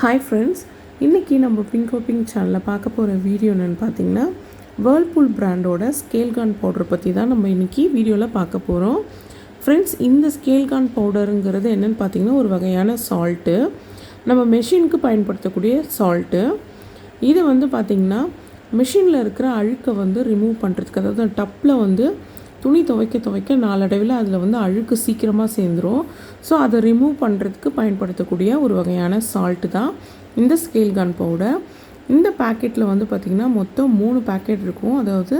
Hi friends, இன்றைக்கி நம்ம pink சேனலில் பார்க்க போகிற வீடியோ என்னென்னு பார்த்தீங்கன்னா வேர்ல்பூல் பிராண்டோட ஸ்கேல்கான் பவுடர் பற்றி தான் நம்ம இன்றைக்கி வீடியோவில் பார்க்க போகிறோம். ஃப்ரெண்ட்ஸ், இந்த ஸ்கேல்கான் பவுடருங்கிறது என்னென்னு பார்த்தீங்கன்னா ஒரு வகையான சால்ட்டு, நம்ம மெஷினுக்கு பயன்படுத்தக்கூடிய சால்ட்டு. இது பார்த்திங்கன்னா மிஷினில் இருக்கிற அழுக்கை ரிமூவ் பண்ணுறதுக்கு, அதாவது டப்பில் துணி துவைக்க நாளடைவில் அதில் அழுக்கு சீக்கிரமாக சேர்ந்துடும். ஸோ அதை ரிமூவ் பண்ணுறதுக்கு பயன்படுத்தக்கூடிய ஒரு வகையான சால்ட்டு தான் இந்த ஸ்கேல்கான் பவுடர். இந்த பேக்கெட்டில் பார்த்திங்கன்னா மொத்தம் 3 பேக்கெட் இருக்கும். அதாவது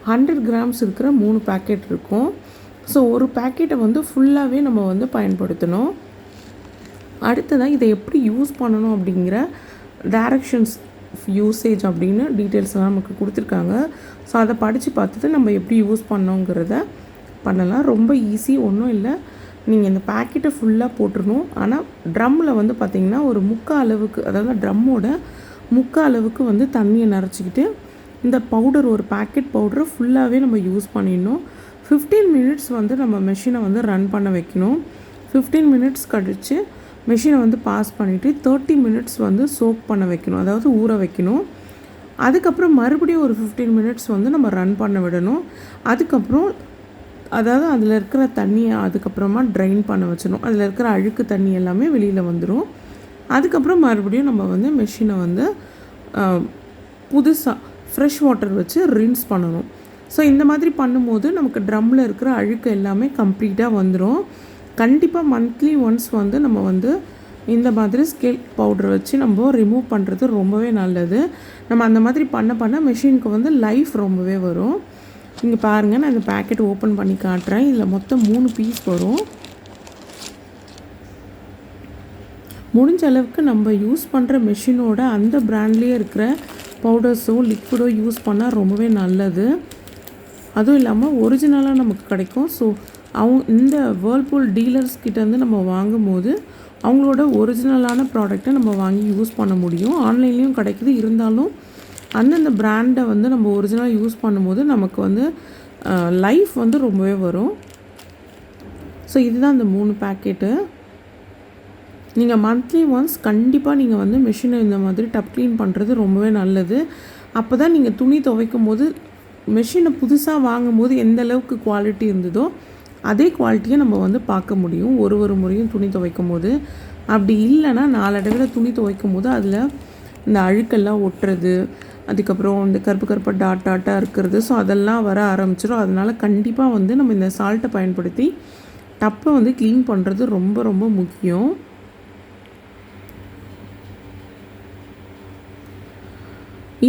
100 கிராம்ஸ் இருக்கிற 3 பேக்கெட் இருக்கும். ஸோ ஒரு பேக்கெட்டை ஃபுல்லாகவே நம்ம பயன்படுத்தணும். அடுத்ததாக இதை எப்படி யூஸ் பண்ணணும் அப்படிங்கிற டைரக்ஷன்ஸ் யூசேஜ் அப்படின்னு டீட்டெயில்ஸ்லாம் நமக்கு கொடுத்துருக்காங்க. ஸோ அதை படித்து பார்த்துட்டு நம்ம எப்படி யூஸ் பண்ணோங்கிறத பண்ணலாம். ரொம்ப ஈஸி, ஒன்றும் இல்லை. நீங்கள் இந்த பேக்கெட்டை ஃபுல்லாக போட்டுடணும். ஆனால் ட்ரம்மில் பார்த்திங்கன்னா ஒரு 3/4 அளவுக்கு, அதாவது ட்ரம்மோட 3/4 அளவுக்கு தண்ணியை நிறச்சிக்கிட்டு இந்த பவுடர், ஒரு பேக்கெட் பவுடரை ஃபுல்லாகவே நம்ம யூஸ் பண்ணிடணும். 15 மினிட்ஸ் நம்ம மெஷினை ரன் பண்ண வைக்கணும். 15 மினிட்ஸ் கழித்து மெஷினை பாஸ் பண்ணிவிட்டு 30 மினிட்ஸ் சோக் பண்ண வைக்கணும், அதாவது ஊற வைக்கணும். அதுக்கப்புறம் மறுபடியும் ஒரு 15 மினிட்ஸ் நம்ம ரன் பண்ண விடணும். அதுக்கப்புறம் அதாவது அதில் இருக்கிற தண்ணியை அதுக்கப்புறமா ட்ரைன் பண்ண வச்சிடணும். அதில் இருக்கிற அழுக்கு தண்ணி எல்லாமே வெளியில் வந்துடும். அதுக்கப்புறம் மறுபடியும் நம்ம மெஷினை புதுசாக ஃப்ரெஷ் வாட்டர் வச்சு ரின்ஸ் பண்ணணும். ஸோ இந்த மாதிரி பண்ணும்போது நமக்கு ட்ரம்மில் இருக்கிற அழுக்கு எல்லாமே கம்ப்ளீட்டாக வந்துடும். கண்டிப்பாக மந்த்லி ஒன்ஸ் நம்ம இந்த மாதிரி ஸ்கேல் பவுடர் வச்சு நம்ம ரிமூவ் பண்ணுறது ரொம்பவே நல்லது. நம்ம அந்த மாதிரி பண்ண மெஷினுக்கு லைஃப் ரொம்பவே வரும். இங்கே பாருங்கள், நான் இந்த பேக்கெட் ஓப்பன் பண்ணி காட்டுறேன். இதில் மொத்தம் 3 பீஸ் வரும். முடிஞ்ச அளவுக்கு நம்ம யூஸ் பண்ணுற மெஷினோட அந்த பிராண்ட்லேயே இருக்கிற பவுடர்ஸோ லிக்விடோ யூஸ் பண்ணால் ரொம்பவே நல்லது. அதுவும் இல்லாமல் ஒரிஜினலாக நமக்கு கிடைக்கும். ஸோ இந்த வேர்ல்பூல் டீலர்ஸ் கிட்டேருந்து நம்ம வாங்கும்போது அவங்களோட ஒரிஜினலான ப்ராடக்டை நம்ம வாங்கி யூஸ் பண்ண முடியும். ஆன்லைன்லேயும் கிடைக்குது. இருந்தாலும் அந்தந்த பிராண்டை நம்ம ஒரிஜினலாக யூஸ் பண்ணும்போது நமக்கு லைஃப் ரொம்பவே வரும். ஸோ இதுதான் இந்த 3 பேக்கெட்டு. நீங்கள் மந்த்லி ஒன்ஸ் கண்டிப்பாக நீங்கள் மெஷினை இந்த மாதிரி டப் க்ளீன் பண்ணுறது ரொம்பவே நல்லது. அப்போ தான் நீங்கள் துணி துவைக்கும் போது மெஷினை புதுசாக வாங்கும்போது எந்த அளவுக்கு குவாலிட்டி இருந்ததோ அதே குவாலிட்டியை நம்ம பார்க்க முடியும் ஒரு முறையும் துணி துவைக்கும் போது. அப்படி இல்லைன்னா நாளடைவில் துணி துவைக்கும் போது அதில் இந்த அழுக்கெல்லாம் ஒட்டுறது, அதுக்கப்புறம் இந்த கருப்பு டாட்டாக இருக்கிறது, ஸோ அதெல்லாம் வர ஆரம்பிச்சிடும். அதனால் கண்டிப்பாக நம்ம இந்த சால்ட்டை பயன்படுத்தி டப்பை க்ளீன் பண்ணுறது ரொம்ப ரொம்ப முக்கியம்.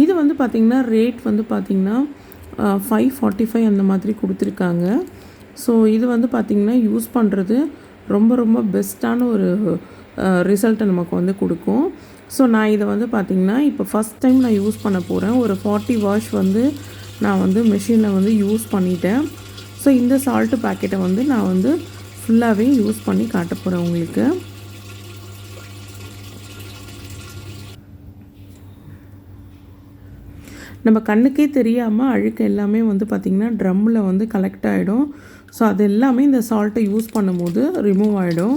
இது பார்த்திங்கன்னா ரேட் பார்த்திங்கன்னா 545 அந்த மாதிரி கொடுத்துருக்காங்க. ஸோ இது பார்த்திங்கன்னா யூஸ் பண்ணுறது ரொம்ப ரொம்ப பெஸ்ட்டான ஒரு ரிசல்ட்டை நமக்கு கொடுக்கும். ஸோ நான் இதை பார்த்திங்கன்னா இப்போ ஃபஸ்ட் டைம் நான் யூஸ் பண்ண போகிறேன். ஒரு 40 வாஷ் நான் மெஷினில் யூஸ் பண்ணிட்டேன். ஸோ இந்த சால்ட்டு பேக்கெட்டை நான் ஃபுல்லாகவே யூஸ் பண்ணி காட்ட போகிறேன் உங்களுக்கு. நம்ம கண்ணுக்கே தெரியாமல் அழுக்கு எல்லாமே பார்த்திங்கன்னா ட்ரம்மில் கலெக்ட் ஆகிடும். ஸோ அது எல்லாமே இந்த சால்ட்டை யூஸ் பண்ணும்போது ரிமூவ் ஆகிடும்.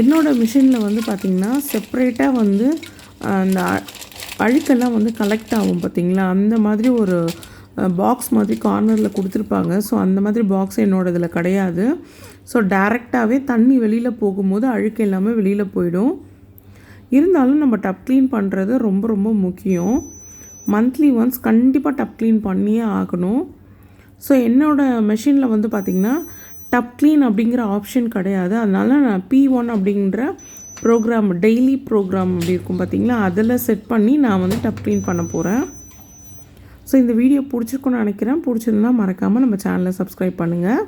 என்னோடய மிஷினில் பார்த்திங்கன்னா செப்ரேட்டாக அந்த அழுக்கெல்லாம் கலெக்ட் ஆகும் பார்த்திங்களா, அந்த மாதிரி ஒரு பாக்ஸ் மாதிரி கார்னரில் கொடுத்துருப்பாங்க. ஸோ அந்த மாதிரி பாக்ஸ் என்னோட இதில் கிடையாது. ஸோ டைரெக்டாகவே தண்ணி வெளியில் போகும்போது அழுக்கு எல்லாமே வெளியில் போயிடும். இருந்தாலும் நம்ம டப் க்ளீன் பண்ணுறது ரொம்ப ரொம்ப முக்கியம். மந்த்லி ஒன்ஸ் கண்டிப்பாக டப் க்ளீன் பண்ணியே ஆகணும். ஸோ என்னோடய மெஷினில் பார்த்திங்கன்னா டப் க்ளீன் அப்படிங்கிற ஆப்ஷன் கிடையாது. அதனால் நான் P1 அப்படிங்கிற ப்ரோக்ராம், டெய்லி ப்ரோக்ராம் அப்படி இருக்கும் பார்த்திங்களா, அதில் செட் பண்ணி நான் டப் க்ளீன் பண்ண போகிறேன். ஸோ இந்த வீடியோ பிடிச்சிருக்குன்னு நினைக்கிறேன். பிடிச்சிருந்தா மறக்காமல் நம்ம சேனலை சப்ஸ்கிரைப் பண்ணுங்கள்.